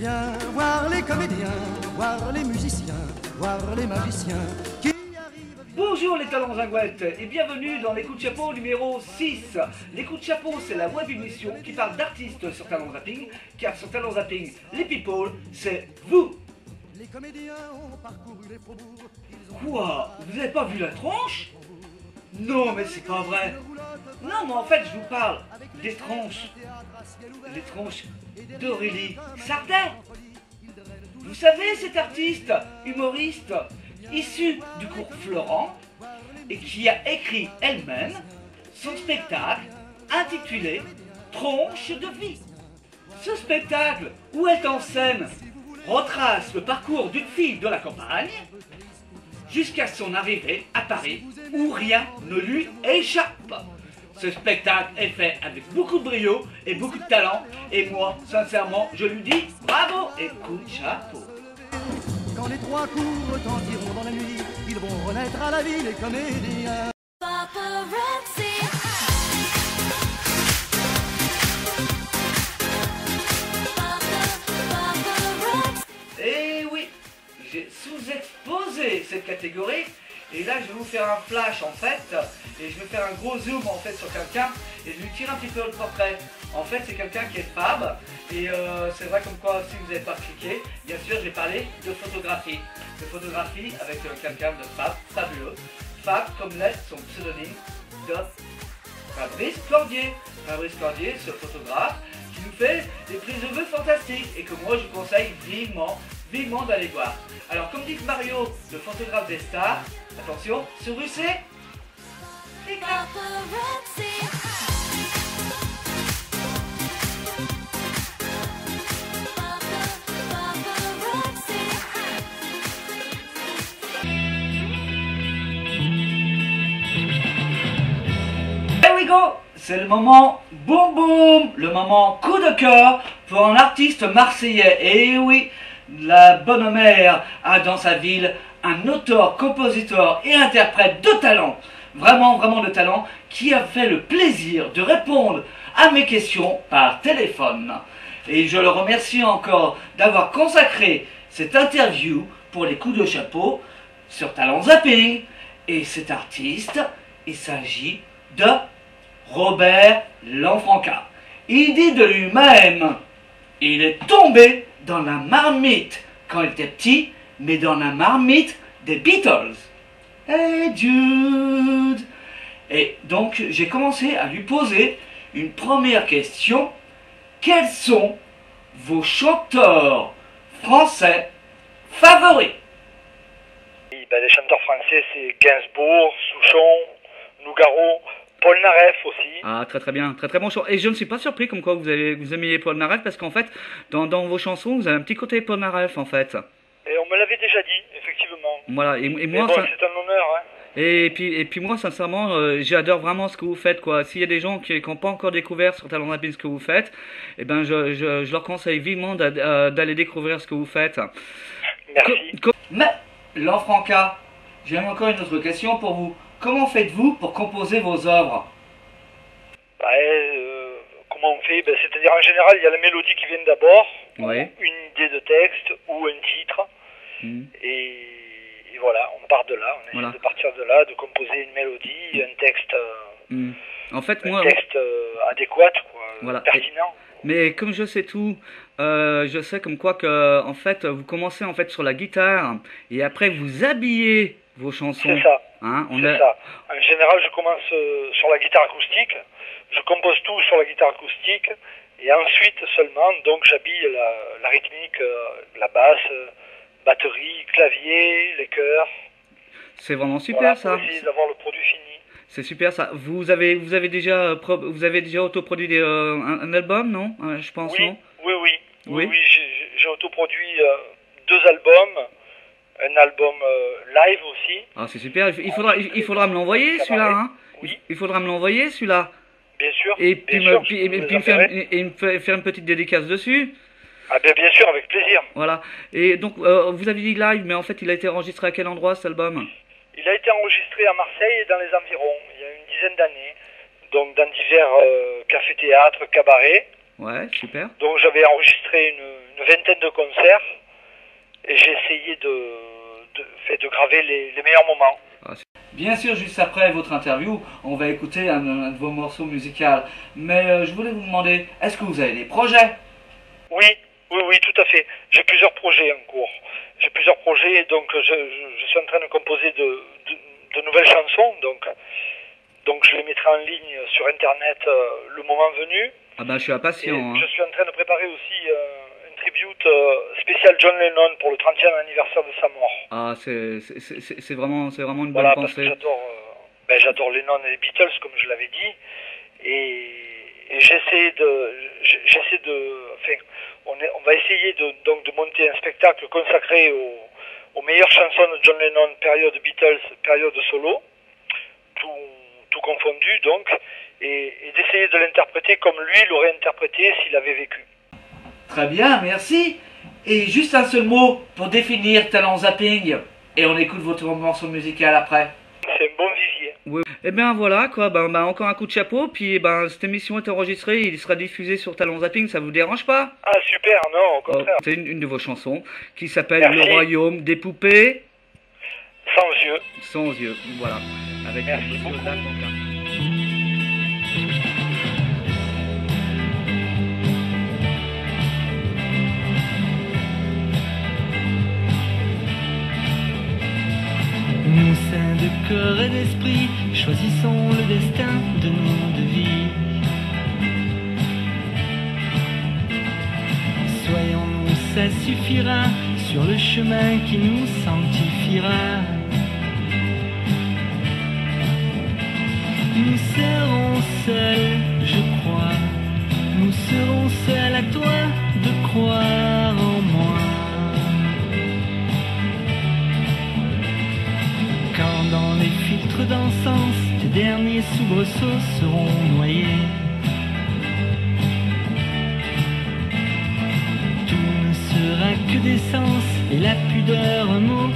Viens voir les comédiens, voir les musiciens, voir les magiciens qui arrivent. Bonjour les talents zingouettes et bienvenue dans les coups de chapeau numéro 6. Les coups de chapeau, c'est la web émission qui parle d'artistes sur Talent Zapping, car sur Talent Zapping, les people, c'est vous. Les comédiens ont parcouru les faubourgs. Quoi? Vous avez pas vu la tronche? Non mais c'est pas vrai. Non mais en fait je vous parle des tronches. Les tronches d'Aurélie Sardet. Vous savez, cet artiste, humoriste, issu du cours Florent, et qui a écrit elle-même son spectacle intitulé Tronche de vie. Ce spectacle, où elle est en scène, retrace le parcours d'une fille de la campagne jusqu'à son arrivée à Paris, où rien ne lui échappe. Ce spectacle est fait avec beaucoup de brio et beaucoup de talent, et moi, sincèrement, je lui dis bravo et coup de chapeau. Quand les trois coups retentiront dans la nuit, ils vont renaître à la vie les comédiens. Et oui, j'ai sous-exposé cette catégorie, et là je vais vous faire un flash en fait, et je vais faire un gros zoom en fait sur quelqu'un, et je lui tire un petit peu le portrait. En fait c'est quelqu'un qui est fab, et c'est vrai comme quoi si vous n'avez pas cliqué, bien sûr je vais parler de photographie. De photographie avec quelqu'un de fab, fabuleux. Fab comme l'est son pseudonyme de Fabrice Cordier. Fabrice Cordier, ce photographe qui nous fait des prises de vue fantastiques et que moi je vous conseille vivement d'aller voir. Alors comme dit Mario, le photographe des stars, attention, sur UC, clic-clac. Here we go! C'est le moment boum boum, le moment coup de cœur pour un artiste marseillais. Et oui, la bonne mère a dans sa ville un auteur, compositeur et interprète de talent, vraiment de talent, qui a fait le plaisir de répondre à mes questions par téléphone. Et je le remercie encore d'avoir consacré cette interview pour les coups de chapeau sur Talent Zapping. Et cet artiste, il s'agit de Robert Lanfranca. Il dit de lui-même, il est tombé dans la marmite quand il était petit, mais dans la marmite des Beatles. Hey Jude! Et donc j'ai commencé à lui poser une première question. Quels sont vos chanteurs français favoris? Les chanteurs français, c'est Gainsbourg, Souchon, Nougaro, Paul Naref aussi. Ah, très bien, très bon chant. Et je ne suis pas surpris comme quoi vous aimiez Paul Naref, parce qu'en fait, dans vos chansons, vous avez un petit côté Paul Naref, en fait. Et on me l'avait déjà dit, effectivement. Voilà, et moi... bon, c'est un honneur, hein. Et puis moi, sincèrement, j'adore vraiment ce que vous faites, quoi. S'il y a des gens qui n'ont pas encore découvert sur Talent Zapping ce que vous faites, eh ben, je leur conseille vivement d'aller découvrir ce que vous faites. Merci. Mais, Lanfranca, j'ai encore une autre question pour vous. Comment faites-vous pour composer vos œuvres? Comment on fait? C'est-à-dire, en général, il y a la mélodie qui vient d'abord, Oui. une idée de texte ou un titre, et voilà, on part de là, on essaie de partir de là, de composer une mélodie, un texte, en fait, texte adéquat, quoi, voilà. pertinent. Mais comme je sais tout, je sais comme quoi que, en fait, vous commencez en fait sur la guitare, et après vous habillez vos chansons. C'est ça. Hein, c'est ça. En général, je commence sur la guitare acoustique, je compose tout sur la guitare acoustique, et ensuite seulement, donc j'habille la rythmique, la basse, batterie, clavier, les chœurs. C'est vraiment super, voilà, ça. Pour essayer d'avoir le produit fini. C'est super ça. Vous avez déjà autoproduit un album, non? Je pense, oui, non? Oui, j'ai autoproduit 2 albums. Un album live aussi. Ah, c'est super. Il faudra me l'envoyer, celui-là. Hein. Oui. Il faudra me l'envoyer, celui-là. Bien sûr. Et puis, bien sûr, me faire une petite dédicace dessus. Ah bien sûr, avec plaisir. Voilà. Et donc, vous avez dit live, mais en fait, il a été enregistré à quel endroit, cet album? Il a été enregistré à Marseille et dans les environs, il y a une dizaine d'années. Donc, dans divers cafés-théâtres, cabarets. Ouais, super. Donc, j'avais enregistré une vingtaine de concerts et j'ai essayé de graver les meilleurs moments. Bien sûr, juste après votre interview, on va écouter un de vos morceaux musicaux. Mais je voulais vous demander, est-ce que vous avez des projets? Oui, tout à fait. J'ai plusieurs projets en cours. J'ai plusieurs projets, donc je suis en train de composer de nouvelles chansons. Donc je les mettrai en ligne sur Internet le moment venu. Ah ben, je suis impatient. Hein. Je suis en train de préparer aussi une tribute spéciale John Lennon pour le 30e anniversaire de sa mort. Ah, c'est vraiment une bonne pensée. J'adore Lennon et les Beatles, comme je l'avais dit. Et on va essayer de monter un spectacle consacré aux meilleures chansons de John Lennon, période Beatles, période solo, tout confondu donc, et d'essayer de l'interpréter comme lui l'aurait interprété s'il avait vécu. Très bien, merci. Et juste un seul mot pour définir Talent Zapping, et on écoute votre morceau musical après. C'est un bon vivier. Oui. Et bien voilà quoi, encore un coup de chapeau, puis cette émission est enregistrée, il sera diffusé sur Talent Zapping, ça vous dérange pas? Ah super, non, au contraire. C'est une de vos chansons qui s'appelle Le Royaume des poupées. Sans yeux. Sans yeux, voilà. Avec Merci beaucoup. Nous, saints de corps et d'esprit, choisissons le destin de nos deux vies. Soyons-nous, ça suffira, sur le chemin qui nous sanctifiera. Nous serons seuls, je crois, nous serons seuls, à toi de croire en moi. Quand dans les filtres d'encens, tes derniers soubresauts seront noyés. Tout ne sera que d'essence et la pudeur un mot